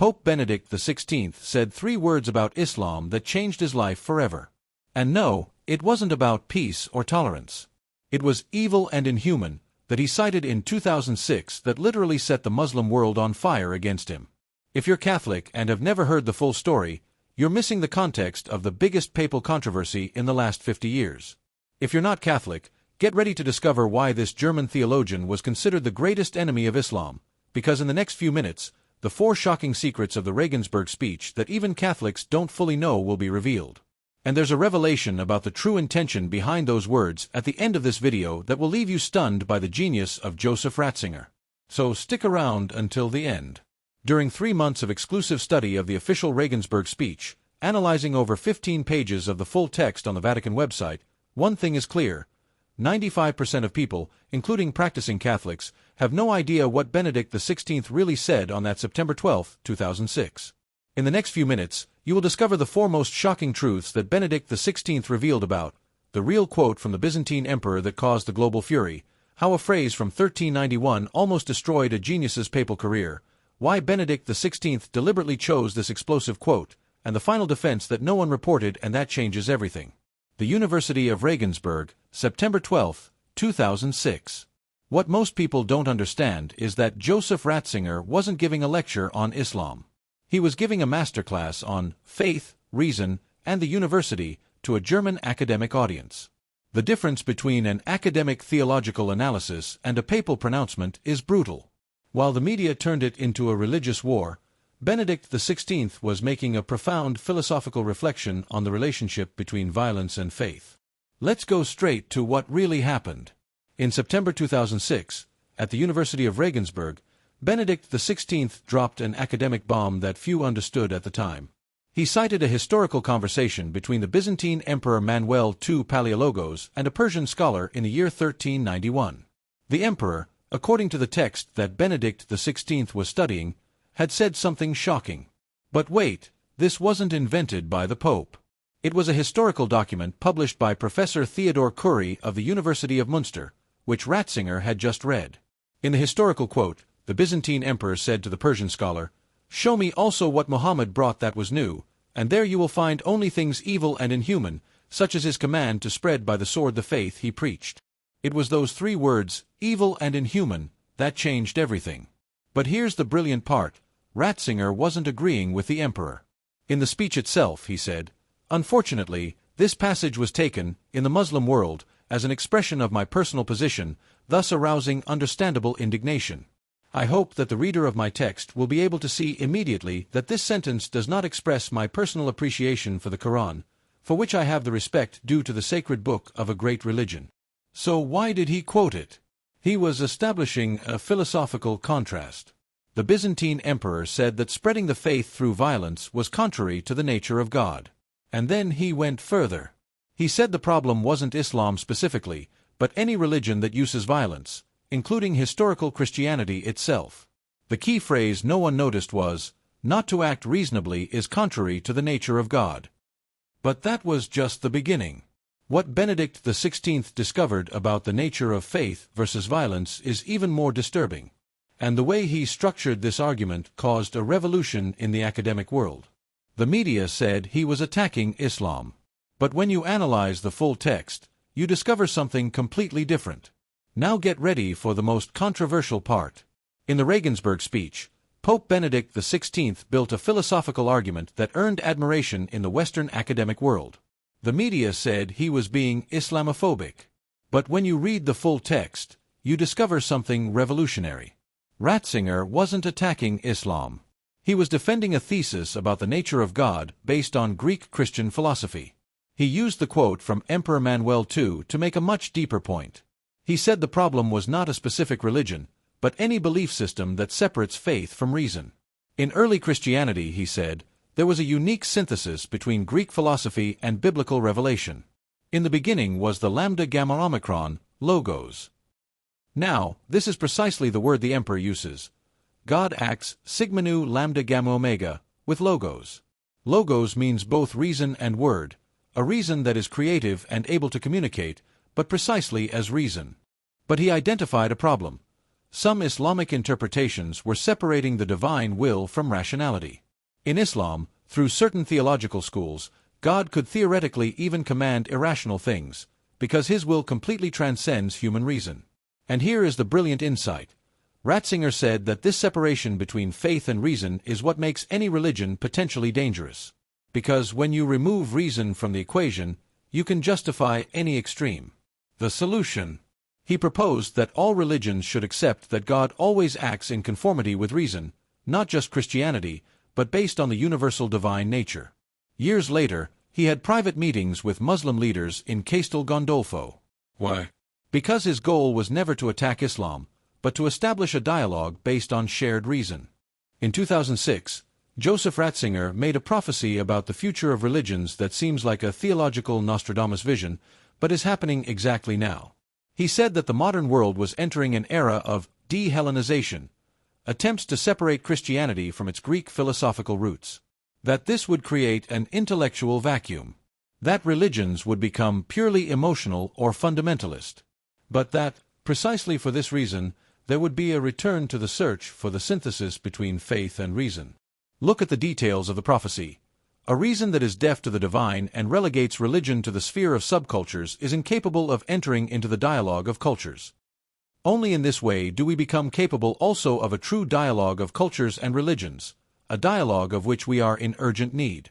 Pope Benedict XVI said 3 words about Islam that changed his life forever. And no, it wasn't about peace or tolerance. It was evil and inhuman, that he cited in 2006 that literally set the Muslim world on fire against him. If you're Catholic and have never heard the full story, you're missing the context of the biggest papal controversy in the last 50 years. If you're not Catholic, get ready to discover why this German theologian was considered the greatest enemy of Islam, because in the next few minutes, the 4 shocking secrets of the Regensburg speech that even Catholics don't fully know will be revealed. And there's a revelation about the true intention behind those words at the end of this video that will leave you stunned by the genius of Joseph Ratzinger. So stick around until the end. During 3 months of exclusive study of the official Regensburg speech, analyzing over 15 pages of the full text on the Vatican website, one thing is clear: 95% of people, including practicing Catholics, have no idea what Benedict XVI really said on that September 12, 2006. In the next few minutes, you will discover the 4 most shocking truths that Benedict XVI revealed about the real quote from the Byzantine emperor that caused the global fury, how a phrase from 1391 almost destroyed a genius's papal career, why Benedict XVI deliberately chose this explosive quote, and the final defense that no one reported, and that changes everything. The University of Regensburg, September 12, 2006. What most people don't understand is that Joseph Ratzinger wasn't giving a lecture on Islam. He was giving a masterclass on faith, reason, and the university to a German academic audience. The difference between an academic theological analysis and a papal pronouncement is brutal. While the media turned it into a religious war, Benedict XVI was making a profound philosophical reflection on the relationship between violence and faith. Let's go straight to what really happened. In September 2006, at the University of Regensburg, Benedict XVI dropped an academic bomb that few understood at the time. He cited a historical conversation between the Byzantine Emperor Manuel II Palaiologos and a Persian scholar in the year 1391. The emperor, according to the text that Benedict XVI was studying, had said something shocking. But wait, this wasn't invented by the Pope. It was a historical document published by Professor Theodor Curie of the University of Munster, which Ratzinger had just read. In the historical quote, the Byzantine emperor said to the Persian scholar, "Show me also what Muhammad brought that was new, and there you will find only things evil and inhuman, such as his command to spread by the sword the faith he preached." It was those 3 words, evil and inhuman, that changed everything. But here's the brilliant part: Ratzinger wasn't agreeing with the emperor. In the speech itself, he said, "Unfortunately, this passage was taken, in the Muslim world, as an expression of my personal position, thus arousing understandable indignation. I hope that the reader of my text will be able to see immediately that this sentence does not express my personal appreciation for the Quran, for which I have the respect due to the sacred book of a great religion." So why did he quote it? He was establishing a philosophical contrast. The Byzantine emperor said that spreading the faith through violence was contrary to the nature of God. And then he went further. He said the problem wasn't Islam specifically, but any religion that uses violence, including historical Christianity itself. The key phrase no one noticed was, "Not to act reasonably is contrary to the nature of God." But that was just the beginning. What Benedict XVI discovered about the nature of faith versus violence is even more disturbing. And the way he structured this argument caused a revolution in the academic world. The media said he was attacking Islam. But when you analyze the full text, you discover something completely different. Now get ready for the most controversial part. In the Regensburg speech, Pope Benedict XVI built a philosophical argument that earned admiration in the Western academic world. The media said he was being Islamophobic. But when you read the full text, you discover something revolutionary. Ratzinger wasn't attacking Islam. He was defending a thesis about the nature of God based on Greek Christian philosophy. He used the quote from Emperor Manuel II to make a much deeper point. He said the problem was not a specific religion, but any belief system that separates faith from reason. In early Christianity, he said, there was a unique synthesis between Greek philosophy and biblical revelation. In the beginning was the lambda gamma omicron, logos. Now, this is precisely the word the emperor uses. God acts sigma nu lambda gamma omega, with logos. Logos means both reason and word, a reason that is creative and able to communicate, but precisely as reason. But he identified a problem. Some Islamic interpretations were separating the divine will from rationality. In Islam, through certain theological schools, God could theoretically even command irrational things, because his will completely transcends human reason. And here is the brilliant insight. Ratzinger said that this separation between faith and reason is what makes any religion potentially dangerous. Because when you remove reason from the equation, you can justify any extreme. The solution. He proposed that all religions should accept that God always acts in conformity with reason, not just Christianity, but based on the universal divine nature. Years later, he had private meetings with Muslim leaders in Castel Gandolfo. Why? Because his goal was never to attack Islam, but to establish a dialogue based on shared reason. In 2006, Joseph Ratzinger made a prophecy about the future of religions that seems like a theological Nostradamus vision, but is happening exactly now. He said that the modern world was entering an era of de-Hellenization, attempts to separate Christianity from its Greek philosophical roots. That this would create an intellectual vacuum. That religions would become purely emotional or fundamentalist. But that, precisely for this reason, there would be a return to the search for the synthesis between faith and reason. Look at the details of the prophecy. A reason that is deaf to the divine and relegates religion to the sphere of subcultures is incapable of entering into the dialogue of cultures. Only in this way do we become capable also of a true dialogue of cultures and religions, a dialogue of which we are in urgent need.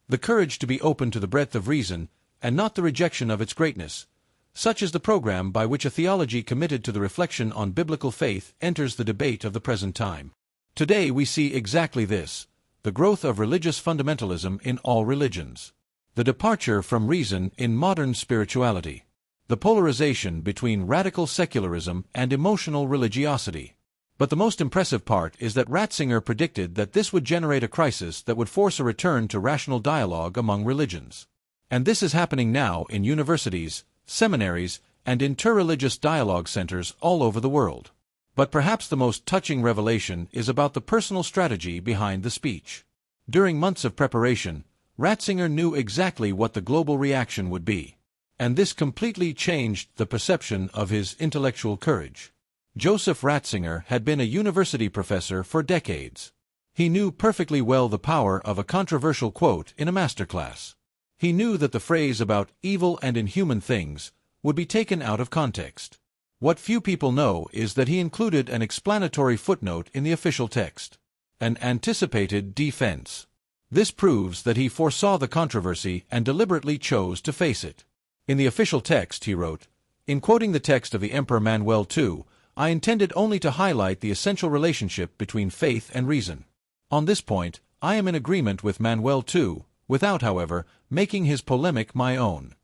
The courage to be open to the breadth of reason, and not the rejection of its greatness. Such is the program by which a theology committed to the reflection on biblical faith enters the debate of the present time. Today we see exactly this, the growth of religious fundamentalism in all religions. The departure from reason in modern spirituality. The polarization between radical secularism and emotional religiosity. But the most impressive part is that Ratzinger predicted that this would generate a crisis that would force a return to rational dialogue among religions. And this is happening now in universities, seminaries, and interreligious dialogue centers all over the world. But perhaps the most touching revelation is about the personal strategy behind the speech. During months of preparation, Ratzinger knew exactly what the global reaction would be. And this completely changed the perception of his intellectual courage. Joseph Ratzinger had been a university professor for decades. He knew perfectly well the power of a controversial quote in a masterclass. He knew that the phrase about evil and inhuman things would be taken out of context. What few people know is that he included an explanatory footnote in the official text. An anticipated defense. This proves that he foresaw the controversy and deliberately chose to face it. In the official text he wrote, "In quoting the text of the Emperor Manuel II, I intended only to highlight the essential relationship between faith and reason. On this point, I am in agreement with Manuel II, without, however, making his polemic my own."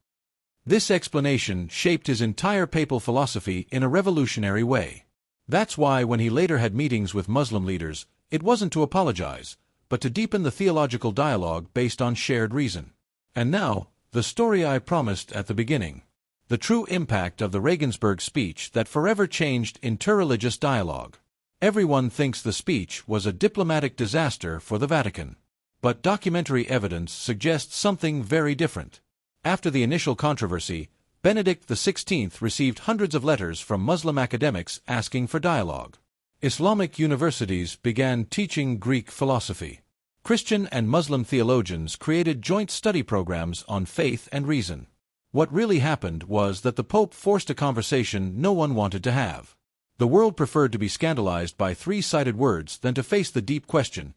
This explanation shaped his entire papal philosophy in a revolutionary way. That's why when he later had meetings with Muslim leaders, it wasn't to apologize, but to deepen the theological dialogue based on shared reason. And now, the story I promised at the beginning. The true impact of the Regensburg speech that forever changed interreligious dialogue. Everyone thinks the speech was a diplomatic disaster for the Vatican. But documentary evidence suggests something very different. After the initial controversy, Benedict XVI received hundreds of letters from Muslim academics asking for dialogue. Islamic universities began teaching Greek philosophy. Christian and Muslim theologians created joint study programs on faith and reason. What really happened was that the Pope forced a conversation no one wanted to have. The world preferred to be scandalized by three-sided words than to face the deep question: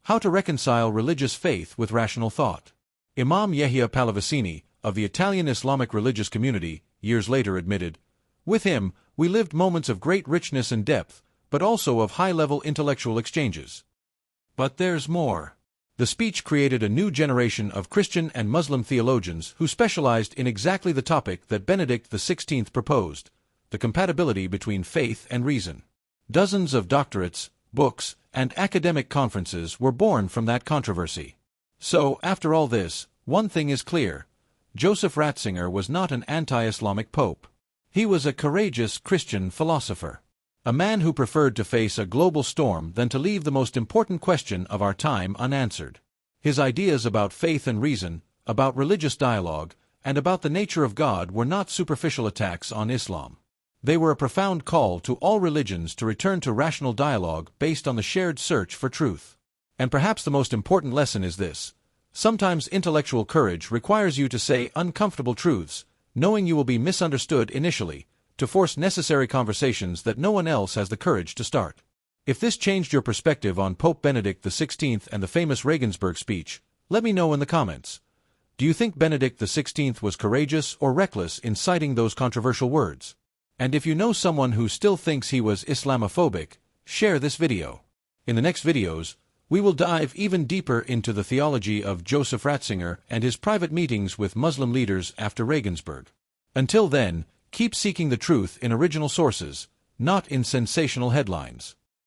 how to reconcile religious faith with rational thought. Imam Yehia Pallavicini, of the Italian Islamic religious community, years later admitted, "With him, we lived moments of great richness and depth, but also of high-level intellectual exchanges." But there's more. The speech created a new generation of Christian and Muslim theologians who specialized in exactly the topic that Benedict XVI proposed, the compatibility between faith and reason. Dozens of doctorates, books, and academic conferences were born from that controversy. So, after all this, one thing is clear. Joseph Ratzinger was not an anti-Islamic pope. He was a courageous Christian philosopher. A man who preferred to face a global storm than to leave the most important question of our time unanswered. His ideas about faith and reason, about religious dialogue, and about the nature of God were not superficial attacks on Islam. They were a profound call to all religions to return to rational dialogue based on the shared search for truth. And perhaps the most important lesson is this: sometimes intellectual courage requires you to say uncomfortable truths, knowing you will be misunderstood initially, to force necessary conversations that no one else has the courage to start. If this changed your perspective on Pope Benedict XVI and the famous Regensburg speech, let me know in the comments. Do you think Benedict XVI was courageous or reckless in citing those controversial words? And if you know someone who still thinks he was Islamophobic, share this video. In the next videos, we will dive even deeper into the theology of Joseph Ratzinger and his private meetings with Muslim leaders after Regensburg. Until then, keep seeking the truth in original sources, not in sensational headlines.